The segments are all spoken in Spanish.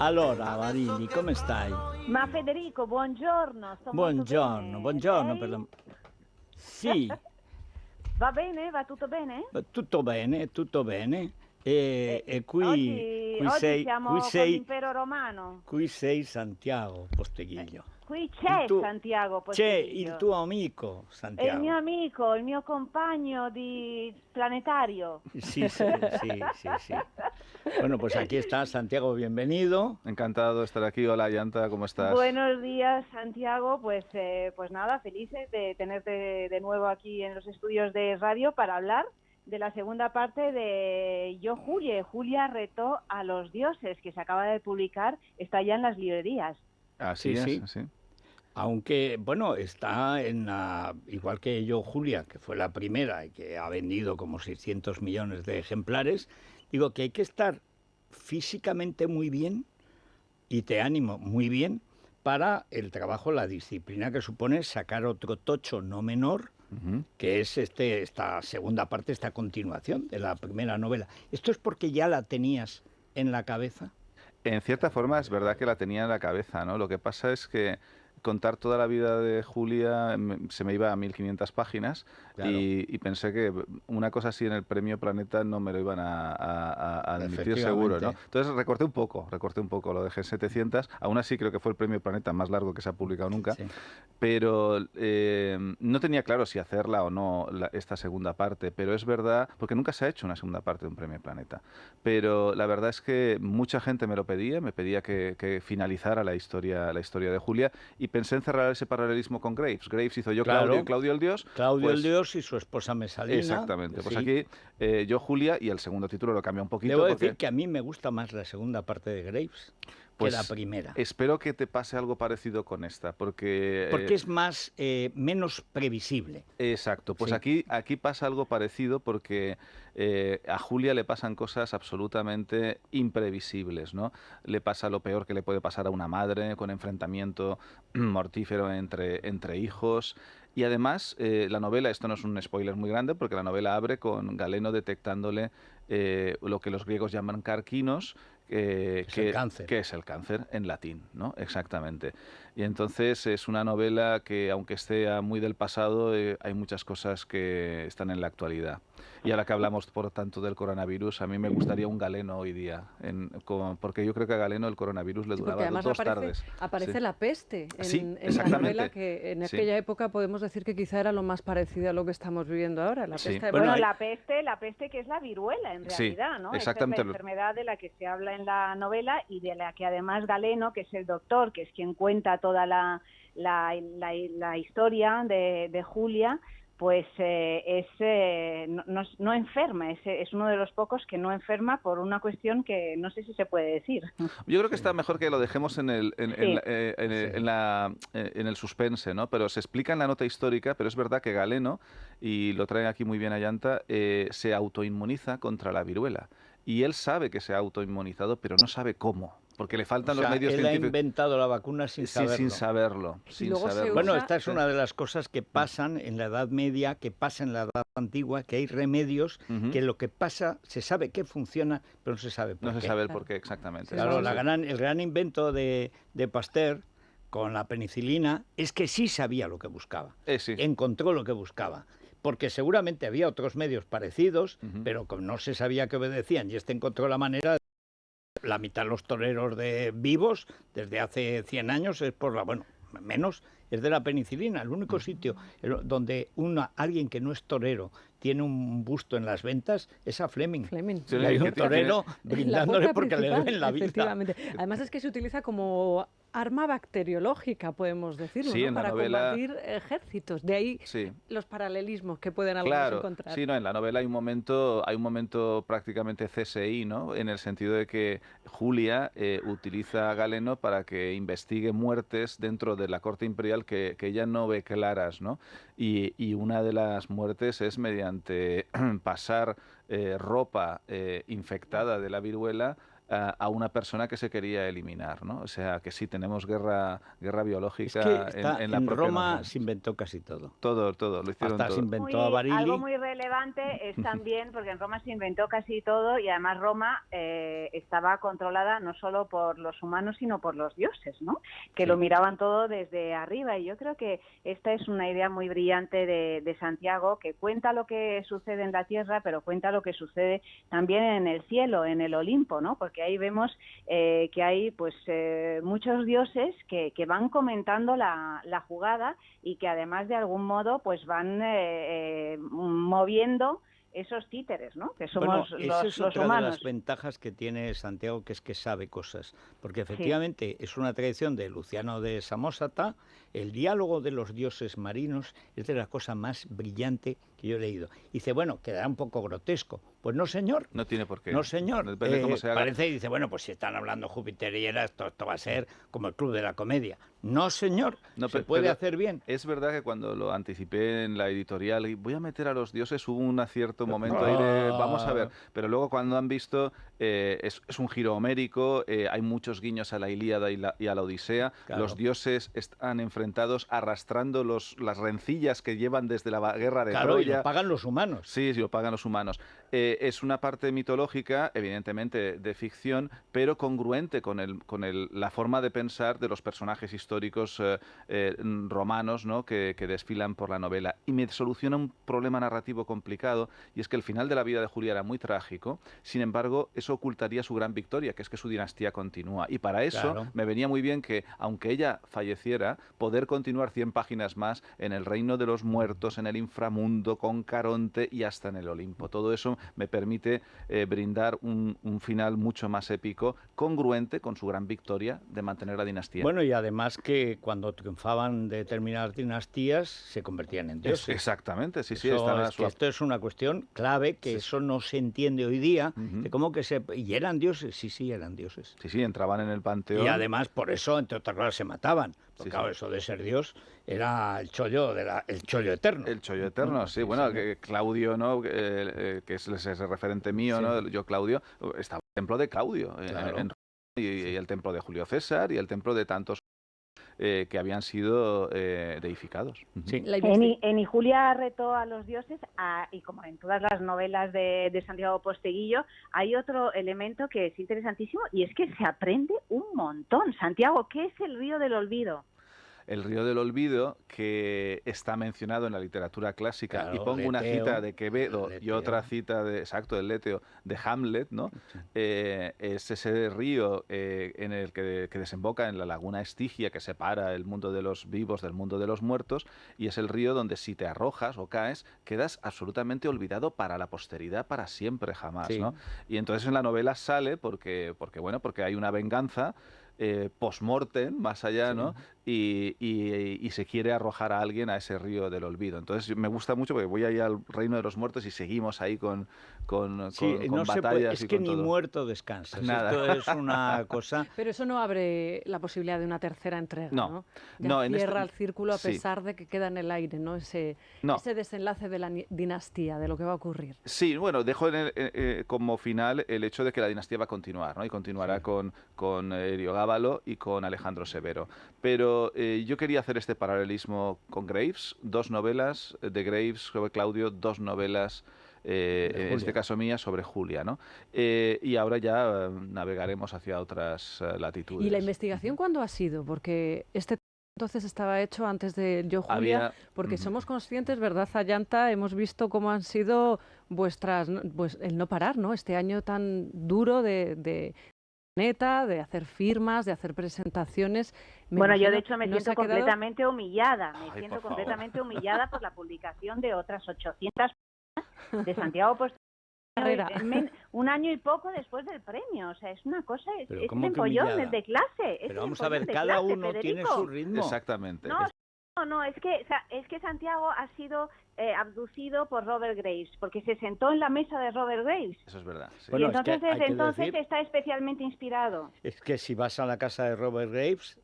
Allora, Marini, come stai? Ma Federico, buongiorno, sto molto Buongiorno, bene. buongiorno Lei? Sì, Va bene? Va tutto bene? tutto bene, tutto bene. E qui, Oggi siamo con l'impero romano. qui sei Santiago Posteguillo. Qui Il c'è tuo, Santiago c'è il Posteguillo. tuo amico È il mio Santiago. amico, il mio compagno di planetario. Sí, sí, sí, sí, sí. Bueno, pues aquí está Santiago, bienvenido. Encantado de estar aquí. Hola, Yanta, ¿cómo estás? Buenos días, Santiago. Pues nada, felices de tenerte de nuevo aquí en los estudios de radio para hablar de la segunda parte de Yo, Julia. Julia retó a los dioses, que se acaba de publicar, está ya en las librerías. Así Sí, es, sí. sí. Aunque, bueno, está en la, igual que Yo, Julia, que fue la primera y que ha vendido como 600 millones de ejemplares, digo que hay que estar físicamente muy bien y te animo muy bien para el trabajo, la disciplina que supone sacar otro tocho no menor, Ujú. que es esta segunda parte, esta continuación de la primera novela. ¿Esto es porque ya la tenías en la cabeza? En cierta forma es verdad que la tenía en la cabeza, ¿no? Lo que pasa es que contar toda la vida de Julia se me iba a 1500 páginas Claro. y pensé que una cosa así en el Premio Planeta no me lo iban a admitir seguro, ¿no? Efectivamente. Entonces recorté un poco, lo dejé en 700. Aún así creo que fue el Premio Planeta más largo que se ha publicado nunca. Sí. Pero no tenía claro si hacerla o no esta segunda parte, pero es verdad, porque nunca se ha hecho una segunda parte de un Premio Planeta, pero la verdad es que mucha gente me pedía que finalizara la historia de Julia, y pensé en cerrar ese paralelismo con Graves. Graves hizo Yo, Claudio, y Claro, Claudio el Dios. Claudio el Pues Dios y su esposa Mesalina. exactamente, pues Sí. aquí Yo, Julia, y el segundo título lo cambia un poquito Debo porque decir que a mí me gusta más la segunda parte de Graves que la pues primera. espero que te pase algo parecido con esta, porque Porque es más, menos previsible. exacto, pues Sí. aquí pasa algo parecido porque a Julia le pasan cosas absolutamente imprevisibles, ¿no? Le pasa lo peor que le puede pasar a una madre, con enfrentamiento mortífero entre hijos. Y además, la novela, esto no es un spoiler muy grande, porque la novela abre con Galeno detectándole lo que los griegos llaman carquinos, Es el cáncer. que es el cáncer en latín, ¿no? Exactamente. Y entonces es una novela que, aunque esté muy del pasado, hay muchas cosas que están en la actualidad. Y ahora que hablamos, por tanto, del coronavirus, a mí me gustaría un Galeno hoy día, porque yo creo que a Galeno el coronavirus le Sí, porque duraba además dos tardes. aparece Sí. la peste Sí, en la exactamente. novela, que en Sí. aquella época podemos decir que quizá era lo más parecido a lo que estamos viviendo ahora, la Sí. peste de Bueno, Bueno, Bubonic. la peste que es la viruela en Sí, realidad, ¿no? Esa es la exactamente. enfermedad de la que se habla en la novela y de la que además Galeno, que es el doctor, que es quien cuenta toda la historia de Julia, pues no enferma, es uno de los pocos que no enferma por una cuestión que no sé si se puede decir. Yo creo que está mejor que lo dejemos Sí. en el suspense, ¿no? Pero se explica en la nota histórica, pero es verdad que Galeno, y lo trae aquí muy bien Allanta, se autoinmuniza contra la viruela. Y él sabe que se ha autoinmunizado, pero no sabe cómo, porque le O faltan los sea, medios él ha científicos. inventado la vacuna sin Sí, saberlo. sin saberlo, sin luego se saberlo. Bueno, usa- esta es Sí. una de las cosas que pasan en la Edad Media, que pasa en la Edad Antigua, que hay remedios Ujú. que lo que pasa, se sabe que funciona, pero no se sabe por No qué. se sabe el Claro. por qué exactamente. Sí, Claro, sí, sí. el gran invento de Pasteur con la penicilina es que sí sabía lo que buscaba, Sí. encontró lo que buscaba, porque seguramente había otros medios parecidos, Ujú. pero como no se sabía que obedecían, y este encontró la manera. La mitad de los toreros vivos desde hace 100 años es por bueno, menos, es de la penicilina. El único sitio donde alguien que no es torero tiene un busto en las ventas es a Fleming. Fleming. Sí, Y hay que un torero En la brindándole puerta porque le principal, deben la vida. efectivamente. Además es que se utiliza como arma bacteriológica, podemos decirlo, Sí, ¿no? en la Para novela- combatir ejércitos. De ahí Sí. los paralelismos que pueden algunos Claro, encontrar. sí, no, en la novela hay un momento prácticamente CSI, ¿no? En el sentido de que Julia utiliza a Galeno para que investigue muertes dentro de la corte imperial que ella no ve claras, ¿no? Y una de las muertes es mediante pasar ropa infectada de la viruela a una persona que se quería eliminar, ¿no? O sea, que sí tenemos guerra Es biológica que en la en propia Roma novela. se inventó casi todo. Todo, lo hicieron Hasta se todo. inventó a Algo Barili. muy relevante es también, porque en Roma se inventó casi todo y además Roma estaba controlada no solo por los humanos, sino por los dioses, ¿no? Que Sí. lo miraban todo desde arriba. Y yo creo que esta es una idea muy brillante de Santiago, que cuenta lo que sucede en la tierra, pero cuenta lo que sucede también en el cielo, en el Olimpo, ¿no? Porque ahí vemos que hay pues muchos dioses que van comentando la jugada y que además de algún modo pues van moviendo esos títeres, ¿no? Que Bueno, somos esa es los otra de humanos. las ventajas que tiene Santiago, que es que sabe cosas. Porque Sí. efectivamente es una tradición de Luciano de Samosata. El diálogo de los dioses marinos es de la cosa más brillante que yo he leído. Y dice, bueno, quedará un poco grotesco. Pues no, señor. No tiene por qué. No, señor. Depende de cómo se haga. Parece y dice, bueno, pues si están hablando Júpiter y Hera, esto va a ser como el Club de la Comedia. No, señor. No, se puede pero hacer bien. es verdad que cuando lo anticipé en la editorial y voy a meter a los dioses, hubo un cierto momento ahí de vamos a ver, pero luego cuando han visto es un giro homérico, hay muchos guiños a la Ilíada y a la Odisea, Claro. los dioses están enfrentados arrastrando las rencillas que llevan desde la guerra de Claro, y Troya. lo pagan los humanos. Sí, lo pagan los humanos. Es una parte mitológica, evidentemente de ficción, pero congruente con la forma de pensar de los personajes históricos romanos, ¿no? que desfilan por la novela. Y me soluciona un problema narrativo complicado, y es que el final de la vida de Julia era muy trágico, sin embargo, eso ocultaría su gran victoria, que es que su dinastía continúa. Y para eso Claro. me venía muy bien que, aunque ella falleciera, poder continuar 100 páginas más en el reino de los muertos, en el inframundo, con Caronte y hasta en el Olimpo. Todo eso me permite brindar un final mucho más épico, congruente con su gran victoria de mantener la dinastía. Bueno, y además que cuando triunfaban determinadas dinastías se convertían en dioses. Exactamente, sí, sí. Eso es que esto es una cuestión clave, que Sí. eso no se entiende hoy día, Ujú. de cómo que se... ¿Y eran dioses? Sí, eran dioses. Sí, entraban en el panteón. Y además por eso, entre otras cosas, se mataban. Porque Sí, claro, sí. eso de ser dios era el chollo, el chollo eterno. El chollo eterno, sí. Bueno, que Claudio, ¿no? Que es ese referente mío, Sí. ¿no? Yo, Claudio, estaba el templo de Claudio Claro. en Roma, y el templo de Julio César y el templo de tantos que habían sido deificados. Ujú. Sí. En Y Julia retó a los dioses, y como en todas las novelas de Santiago Posteguillo, hay otro elemento que es interesantísimo y es que se aprende un montón. Santiago, ¿qué es el río del olvido? El río del olvido, que está mencionado en la literatura clásica, Claro, y pongo una Leteo, cita de Quevedo el y otra Leteo. cita del Leteo, de Hamlet, ¿no? Es ese río en el que desemboca en la laguna Estigia, que separa el mundo de los vivos del mundo de los muertos, y es el río donde si te arrojas o caes, quedas absolutamente olvidado para la posteridad, para siempre, jamás, Sí. ¿no? Y entonces en la novela sale porque hay una venganza post-mortem, más allá, Sí. ¿no? Y se quiere arrojar a alguien a ese río del olvido. Entonces me gusta mucho porque voy ahí al reino de los muertos y seguimos ahí con Sí, no se puede, batallas es y que con ni todo. muerto descansas. Nada. Esto es una cosa... Pero eso no abre la posibilidad de una tercera entrega, No. ¿no? Ya No, en cierra este- el círculo a sí. pesar de que queda en el aire, ¿no? Ese desenlace de la dinastía, de lo que va a ocurrir. Sí, bueno, dejo como final el hecho de que la dinastía va a continuar, ¿no? Y continuará con Heliogábalo y con Alejandro Severo. Pero yo quería hacer este paralelismo con Graves, 2 novelas de Graves sobre Claudio, 2 novelas, en este caso mía, sobre Julia, ¿no? Y ahora ya navegaremos hacia otras latitudes. ¿Y la investigación cuándo ha sido? Porque entonces estaba hecho antes de Yo, Julia, porque somos conscientes, ¿verdad, Ayanta? Hemos visto cómo han sido pues el no parar, ¿no? Este año tan duro de planeta, de hacer firmas, de hacer presentaciones. Bueno, yo de hecho me ¿no os siento ha quedado? completamente humillada. Ay, Me siento por favor. completamente humillada por la publicación de otras 800 de Santiago Posteguillo. Carrera. Un año y poco después del premio. O sea, es una cosa, es Pero un ¿cómo que empollón humillada? de clase. Pero vamos a ver, cada uno tiene su ritmo. Exactamente. No, es que Santiago ha sido abducido por Robert Graves, porque se sentó en la mesa de Robert Graves. Eso es verdad. Sí. Bueno, y entonces es que hay desde que entonces decir- está especialmente inspirado. Es que si vas a la casa de Robert Graves,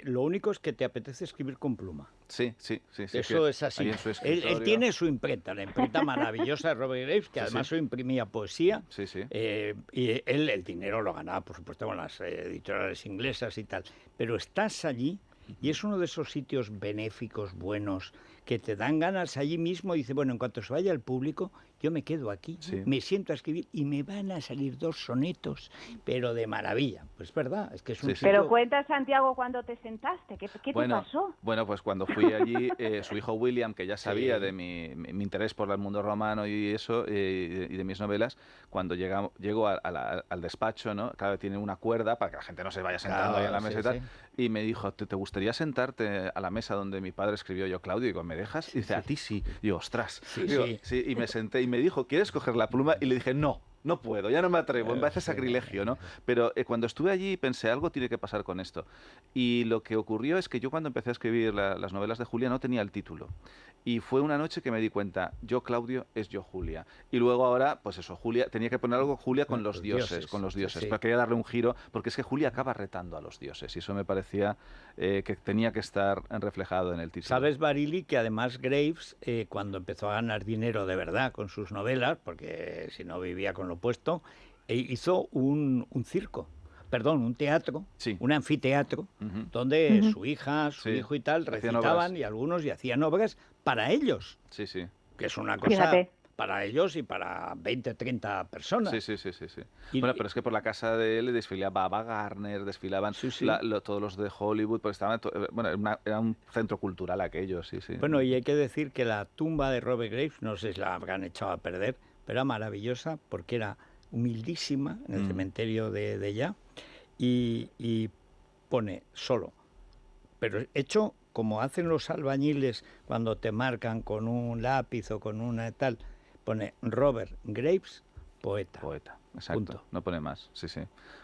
lo único es que te apetece escribir con pluma. Sí, sí, sí. sí Eso es así. Él tiene su imprenta, la imprenta maravillosa de Robert Graves, que además imprimía poesía. Sí, sí. Y él el dinero lo ganaba, por supuesto, con las editoriales inglesas y tal. Pero estás allí y es uno de esos sitios benéficos, buenos, que te dan ganas allí mismo. Y dice, bueno, en cuanto se vaya el público, yo me quedo aquí, me siento a escribir y me van a salir 2 sonetos, pero de maravilla. Pues verdad, es que es un sitio... Pero cuenta, Santiago, cuando te sentaste, ¿qué te pasó? Bueno, pues cuando fui allí, su hijo William, que ya sabía de mi interés por el mundo romano y eso, y de mis novelas, cuando llego al despacho, ¿no? Claro, tiene una cuerda para que la gente no se vaya sentando ahí en la mesa y tal, y me dijo, ¿te gustaría sentarte a la mesa donde mi padre escribió? Yo, Claudio, digo, ¿me dejas? Y dice, a ti sí. Y yo, ostras. Sí, y me senté y me dijo, ¿quieres coger la pluma? Y le dije, no puedo, ya no me atrevo, me parece sacrilegio, ¿no? Pero cuando estuve allí pensé, algo tiene que pasar con esto. Y lo que ocurrió es que yo cuando empecé a escribir las novelas de Julia no tenía el título. Y fue una noche que me di cuenta, yo Claudio es yo Julia. Y luego ahora, pues eso, Julia, tenía que poner algo Julia con los dioses, pero quería darle un giro, porque es que Julia acaba retando a los dioses, y eso me parecía que tenía que estar reflejado en el título. Sabes, Barili, que además Graves, cuando empezó a ganar dinero de verdad con sus novelas, porque si no vivía con lo puesto, hizo un circo. Perdón, un teatro, un anfiteatro, donde su hija, su hijo y tal recitaban y algunos y hacían obras para ellos. Sí, sí. Que es una cosa para ellos y para 20, 30 personas. Sí. Bueno, pero es que por la casa de él desfilaba Ava Gardner, desfilaban todos los de Hollywood, porque estaban era un centro cultural aquello, sí. Bueno, y hay que decir que la tumba de Robert Graves, no sé si la habrán echado a perder, pero era maravillosa porque era humildísima en el cementerio de allá. Y pone solo, pero hecho como hacen los albañiles cuando te marcan con un lápiz o con una tal, pone Robert Graves, poeta. Poeta, exacto. Punto. No pone más, sí.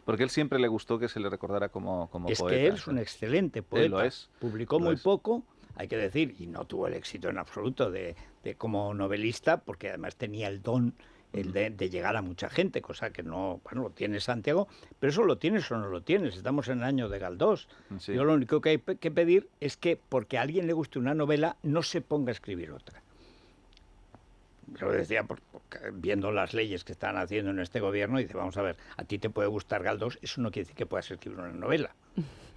Porque él siempre le gustó que se le recordara como poeta. Es que él es un excelente poeta. Él lo es. Publicó muy poco, hay que decir, y no tuvo el éxito en absoluto de como novelista, porque además tenía el don de llegar a mucha gente, cosa que no, lo tiene Santiago, pero eso lo tienes o no lo tienes, estamos en el año de Galdós. Yo lo único que hay que pedir es que porque a alguien le guste una novela, no se ponga a escribir otra. Yo lo decía viendo las leyes que están haciendo en este gobierno, dice, vamos a ver, a ti te puede gustar Galdós, eso no quiere decir que puedas escribir una novela.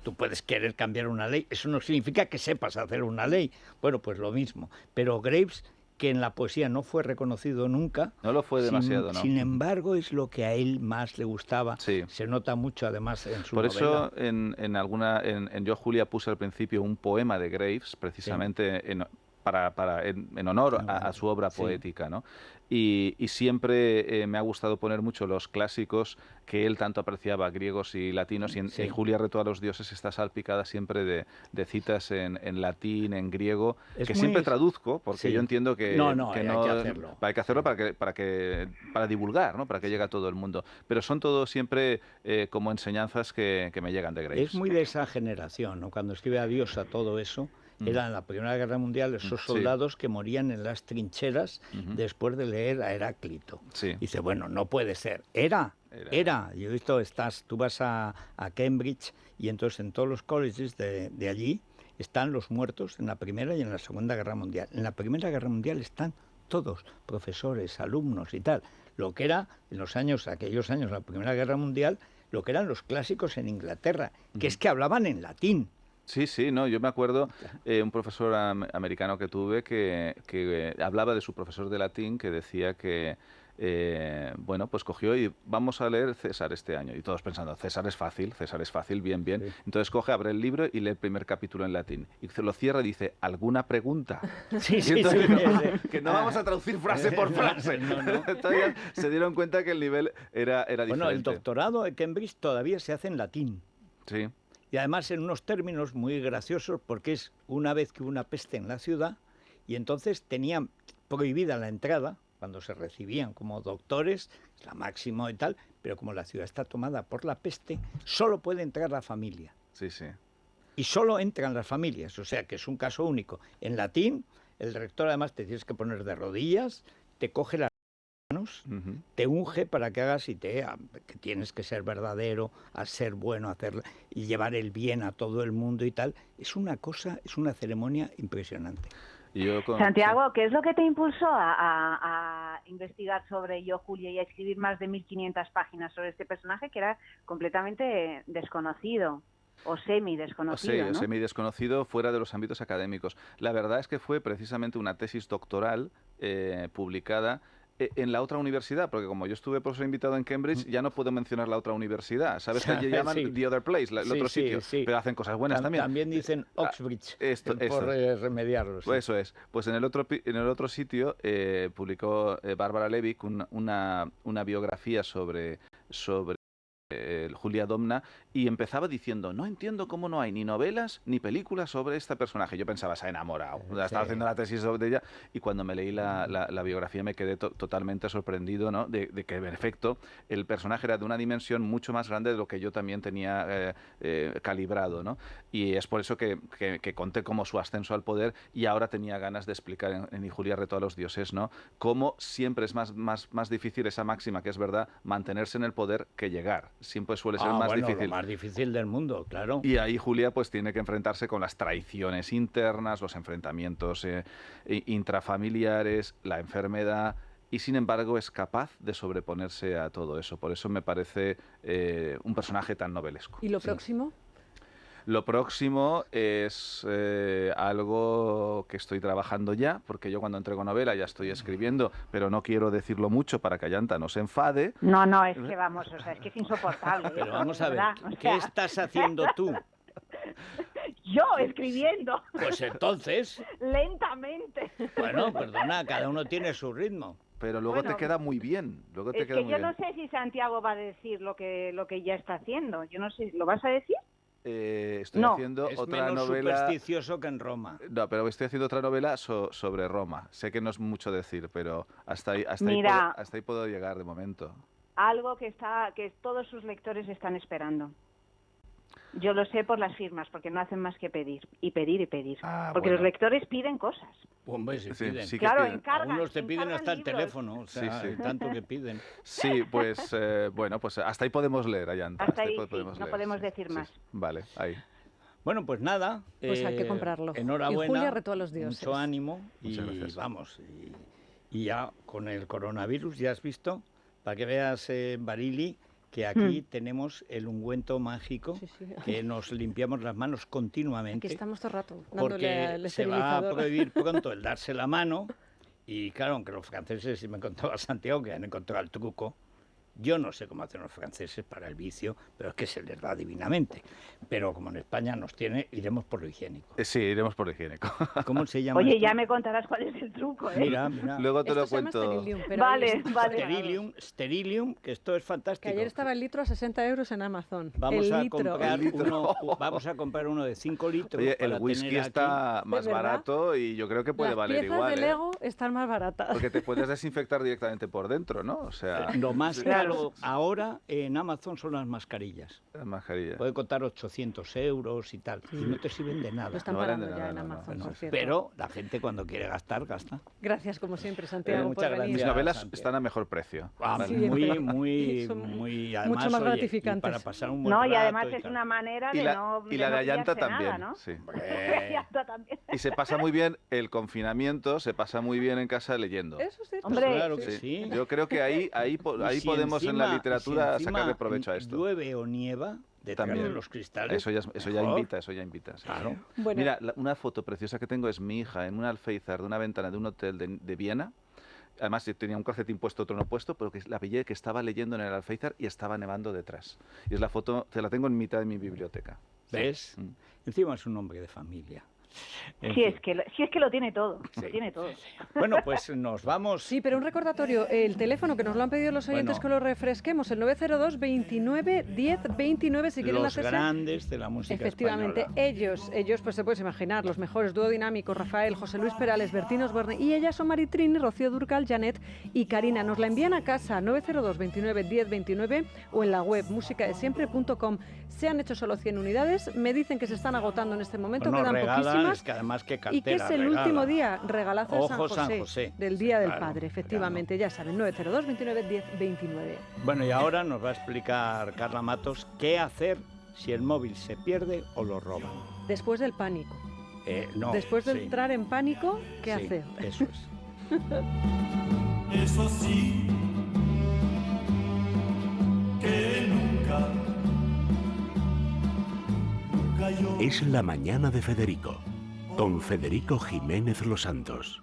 Tú puedes querer cambiar una ley, eso no significa que sepas hacer una ley. Bueno, pues lo mismo. Pero Graves, que en la poesía no fue reconocido nunca. No lo fue demasiado, ¿no? Sin embargo, es lo que a él más le gustaba. Sí. Se nota mucho, además, en su novela. Por eso, en Yo, Julia, puse al principio un poema de Graves, precisamente en honor a su obra poética, ¿no? Y siempre me ha gustado poner mucho los clásicos que él tanto apreciaba, griegos y latinos, y en Julia retó a los dioses está salpicada siempre de citas en latín, en griego, siempre traduzco, porque yo entiendo que hay que hacerlo para divulgar, ¿no? Para que llegue a todo el mundo. Pero son todos siempre como enseñanzas que me llegan de Graves. Es muy de esa generación, ¿no? Cuando escribe Adiós a todo eso, era en la Primera Guerra Mundial esos soldados que morían en las trincheras después de leer a Heráclito. Dice, bueno, no puede ser. Era. Yo he visto, tú vas a Cambridge y entonces en todos los colleges de allí están los muertos en la Primera y en la Segunda Guerra Mundial. En la Primera Guerra Mundial están todos, profesores, alumnos y tal. Lo que era en aquellos años, la Primera Guerra Mundial, lo que eran los clásicos en Inglaterra, que es que hablaban en latín. Sí, no, yo me acuerdo un profesor americano que tuve que hablaba de su profesor de latín, que decía que, pues cogió y vamos a leer César este año. Y todos pensando, César es fácil, bien. Sí. Entonces abre el libro y lee el primer capítulo en latín. Y lo cierra y dice, ¿alguna pregunta? Sí, que no vamos a traducir frase por frase. No. Entonces se dieron cuenta que el nivel era diferente. Bueno, el doctorado de Cambridge todavía se hace en latín. Sí. Y además en unos términos muy graciosos, porque es una vez que hubo una peste en la ciudad y entonces tenían prohibida la entrada cuando se recibían como doctores, la máxima y tal, pero como la ciudad está tomada por la peste, solo puede entrar la familia. Sí. Y solo entran las familias, o sea que es un caso único. En latín, el rector además te tienes que poner de rodillas, te coge las manos años, te unge para que hagas que tienes que ser verdadero, a ser bueno, y llevar el bien a todo el mundo y tal. Es una ceremonia impresionante. Santiago, ¿qué es lo que te impulsó a investigar sobre Yo, Julia, y a escribir más de 1500 páginas sobre este personaje que era completamente desconocido? O semidesconocido, ¿no? Semidesconocido fuera de los ámbitos académicos. La verdad es que fue precisamente una tesis doctoral publicada en la otra universidad, porque como yo estuve profesor invitado en Cambridge, ya no puedo mencionar la otra universidad. ¿Sabes que llaman The Other Place, el otro sitio? Pero hacen cosas buenas también. También dicen Oxbridge, por remediarlo. Pues eso es. Pues en el otro sitio publicó Bárbara Levick una biografía sobre Julia Domna, y empezaba diciendo: no entiendo cómo no hay ni novelas ni películas sobre este personaje. Yo pensaba, se ha enamorado, estaba haciendo la tesis sobre ella, y cuando me leí la biografía me quedé totalmente sorprendido, ¿no? de que en efecto el personaje era de una dimensión mucho más grande de lo que yo también tenía calibrado, ¿no? Y es por eso que conté como su ascenso al poder, y ahora tenía ganas de explicar en Y Julia retó a los dioses, ¿no? Cómo siempre es más difícil esa máxima, que es verdad, mantenerse en el poder que llegar. Siempre suele ser difícil. Lo más difícil del mundo, claro. Y ahí Julia pues tiene que enfrentarse con las traiciones internas, los enfrentamientos intrafamiliares, la enfermedad, y sin embargo es capaz de sobreponerse a todo eso. Por eso me parece un personaje tan novelesco. ¿Y lo próximo? Lo próximo es algo que estoy trabajando ya, porque yo cuando entrego novela ya estoy escribiendo, pero no quiero decirlo mucho para que Ayanta no se enfade. No, es que vamos, es que es insoportable. Pero vamos a ver, ¿qué estás haciendo tú? Yo escribiendo. Pues entonces... Lentamente. Bueno, perdona, cada uno tiene su ritmo. Pero luego te queda muy bien. No sé si Santiago va a decir lo que ya está haciendo. Yo no sé, ¿lo vas a decir? Estoy haciendo otra novela... Es menos supersticioso que en Roma. No, pero estoy haciendo otra novela sobre Roma. Sé que no es mucho decir, pero hasta ahí puedo llegar de momento. Algo que todos sus lectores están esperando. Yo lo sé por las firmas, porque no hacen más que pedir y pedir y pedir. Porque los lectores piden cosas. Hombre, se piden. Sí claro, piden. encargan. Algunos te piden hasta libros. el teléfono, o sea, tanto que piden. Sí, pues bueno, pues hasta ahí podemos leer, Ayanta. Hasta ahí no podemos decir más. Vale, ahí. Bueno, pues nada. Pues hay que comprarlo. Enhorabuena. Y Julia retó a los dioses. Mucho ánimo. Muchas gracias. Vamos. Y ya con el coronavirus, ya has visto, para que veas, Barili, que aquí tenemos el ungüento mágico, que nos limpiamos las manos continuamente. Aquí estamos todo el rato porque dándole se va a prohibir pronto el darse la mano, y claro, aunque los franceses, si me contaba Santiago, que han encontrado el truco. Yo no sé cómo hacen los franceses para el vicio, pero es que se les da divinamente. Pero como en España nos tiene, iremos por lo higiénico. Sí, iremos por lo higiénico. ¿Cómo se llama Oye, esto? ya me contarás cuál es el truco, ¿eh? Mira. Luego te esto lo se llama cuento. Sterilium, pero Vale. Sterilium, que esto es fantástico. Que ayer estaba el litro a 60 euros en Amazon. Vamos a comprar uno de 5 litros. Oye, el whisky está más barato y yo creo que puede valer igual. Las piezas de Lego están más baratas. Porque te puedes desinfectar directamente por dentro, ¿no? O sea, lo más caro ahora en Amazon son las mascarillas. Las mascarillas. Puede costar 800 euros y tal. Y no te sirven de nada. Lo están parando ya en Amazon, por cierto. Pero la gente cuando quiere gastar, gasta. Gracias, como siempre, Santiago, muchas por venir. gracias. Mis novelas Santiago. están a mejor precio. Muy además, mucho más gratificantes. para pasar un buen rato. Y además es una manera de no y la de Ayanta también, nada, ¿no? sí. También. Y se pasa muy bien el confinamiento, se pasa muy bien en casa leyendo. Eso sí. Hombre, claro que sí. Yo creo que ahí podemos en la literatura sacarle provecho a esto. Llueve o nieva detrás de los cristales. Eso ya invita. Sí. Claro. Bueno. Mira, una foto preciosa que tengo es mi hija en un alféizar de una ventana de un hotel de Viena. Además, tenía un calcetín puesto, otro no puesto, pero que la pillé que estaba leyendo en el alféizar y estaba nevando detrás. Y es la foto, te la tengo en mitad de mi biblioteca. ¿Ves? Sí. Encima es un hombre de familia. Si es que lo tiene todo. Lo tiene todo. Bueno, pues nos vamos. Sí, pero un recordatorio, el teléfono que nos lo han pedido los oyentes que lo refresquemos, el 902 29 10 29, si quieren los hacerse... grandes de la música Efectivamente, española. ellos pues se puedes imaginar, los mejores, dúo dinámico, Rafael, José Luis Perales, Bertín Osborne, y ellas son Maritrini, Rocío Durcal, Janet y Karina. Nos la envían a casa, 902 29 10 29, o en la web musicaesiempre.com. Se han hecho solo 100 unidades, me dicen que se están agotando en este momento, Bueno, quedan regalas muchísimas. Que además que y que cartera es el regala. último día, regalazo de Ojo, San San José, José. del Día del Claro, Padre, efectivamente, ya saben, 902 29 10 29. Bueno, y ahora nos va a explicar Carla Matos qué hacer si el móvil se pierde o lo roban. Después del pánico. No, Después de sí, entrar en pánico, ¿qué sí, hacer? Eso es. Eso sí, que nunca yo... Es la mañana de Federico, con Federico Jiménez Los Santos.